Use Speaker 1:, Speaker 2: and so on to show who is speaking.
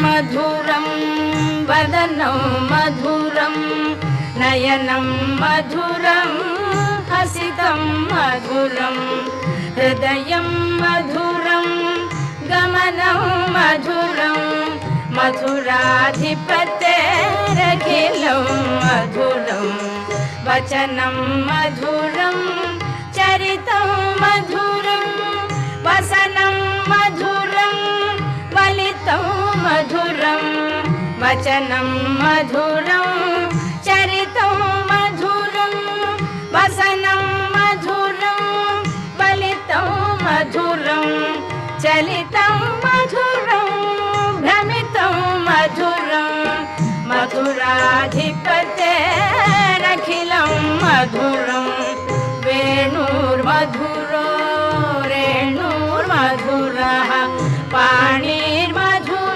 Speaker 1: मधुरं वदनं मधुरं नयनं मधुरं हसितं मधुरं हृदयं मधुरं गमनं मधुरं मधुराधिपतेरखिलं मधुरं वचनं मधुरं चरितं मधुरं वसनं मधुरं वलितं मधुरं वचनं मधुरं